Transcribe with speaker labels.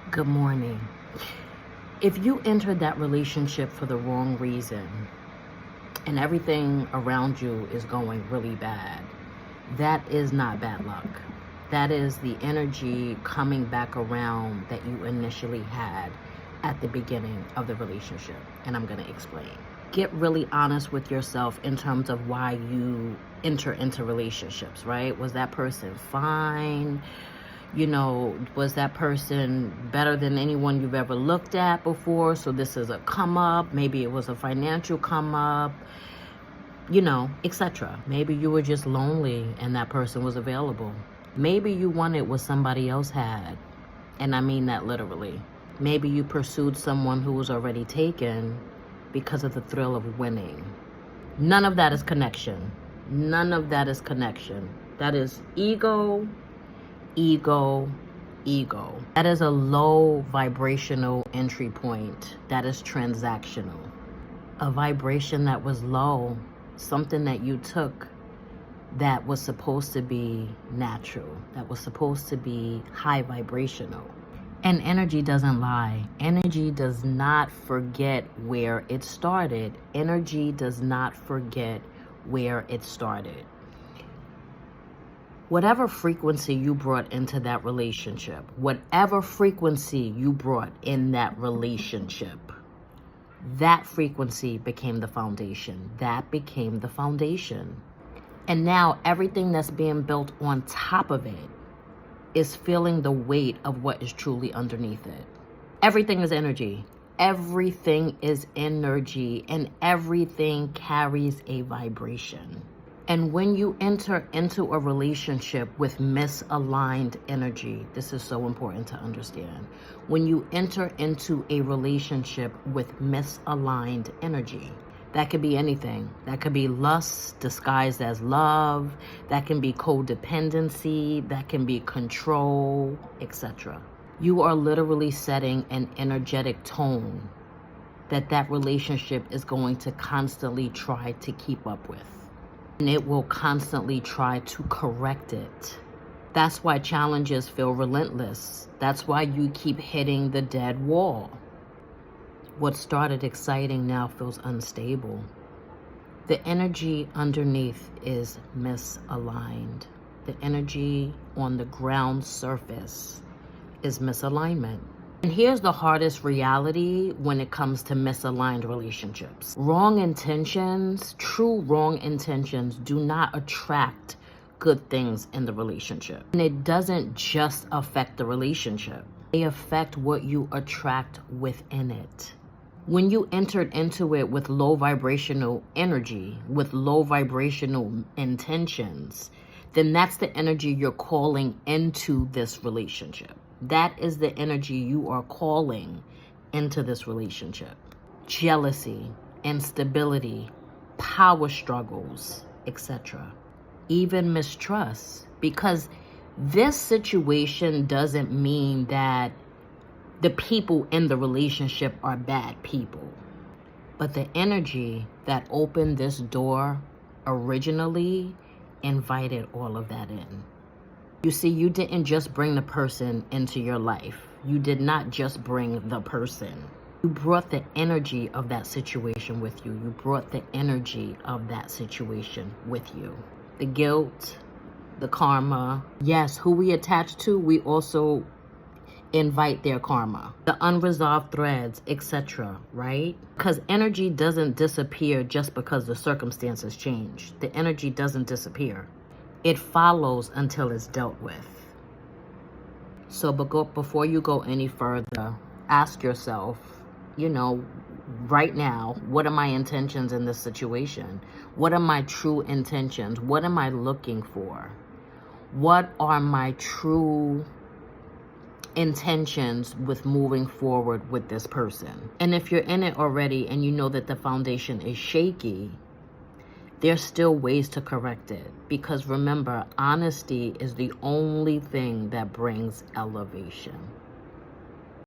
Speaker 1: Good morning. If you entered that relationship for the wrong reason and everything around you is going really bad, that is not bad luck. That is the energy coming back around that you initially had at the beginning of the relationship. And I'm going to explain. Get really honest with yourself in terms of why you enter into relationships, right? Was that person fine? Was that person better than anyone you've ever looked at before? So this is a come up. Maybe it was a financial come up, etc. Maybe you were just lonely and that person was available. Maybe you wanted what somebody else had. And I mean that literally. Maybe you pursued someone who was already taken because of the thrill of winning. None of that is connection. None of that is connection. That is ego. That is a low vibrational entry point. That is transactional. A vibration that was low, something that you took that was supposed to be natural, that was supposed to be high vibrational. And energy doesn't lie. Energy does not forget where it started. Energy does not forget where it started. Whatever frequency you brought into that relationship, whatever frequency you brought in that relationship, that frequency became the foundation. That became the foundation. And now everything that's being built on top of it is feeling the weight of what is truly underneath it. Everything is energy. Everything is energy, and everything carries a vibration. And when you enter into a relationship with misaligned energy, this is so important to understand. When you enter into a relationship with misaligned energy, that could be anything. That could be lust disguised as love. That can be codependency. That can be control, etc. You are literally setting an energetic tone that relationship is going to constantly try to keep up with. And it will constantly try to correct it. That's why challenges feel relentless. That's why you keep hitting the dead wall. What started exciting now feels unstable. The energy underneath is misaligned. The energy on the ground surface is misalignment. And here's the hardest reality when it comes to misaligned relationships. Wrong intentions, true wrong intentions, do not attract good things in the relationship. And it doesn't just affect the relationship. They affect what you attract within it. When you entered into it with low vibrational energy, with low vibrational intentions, then that's the energy you're calling into this relationship. That is the energy you are calling into this relationship. Jealousy, instability, power struggles, etc. Even mistrust. Because this situation doesn't mean that the people in the relationship are bad people. But the energy that opened this door originally invited all of that in. You see, you didn't just bring the person into your life. You did not just bring the person. You brought the energy of that situation with you. You brought the energy of that situation with you. The guilt, the karma. Yes, who we attach to, we also invite their karma. The unresolved threads, etc., right? Because energy doesn't disappear just because the circumstances change. The energy doesn't disappear. It follows until it's dealt with. So before you go any further, ask yourself, right now, what are my intentions in this situation? What are my true intentions? What am I looking for? What are my true intentions with moving forward with this person? And if you're in it already and you know that the foundation is shaky, there's still ways to correct it. Because remember, honesty is the only thing that brings elevation.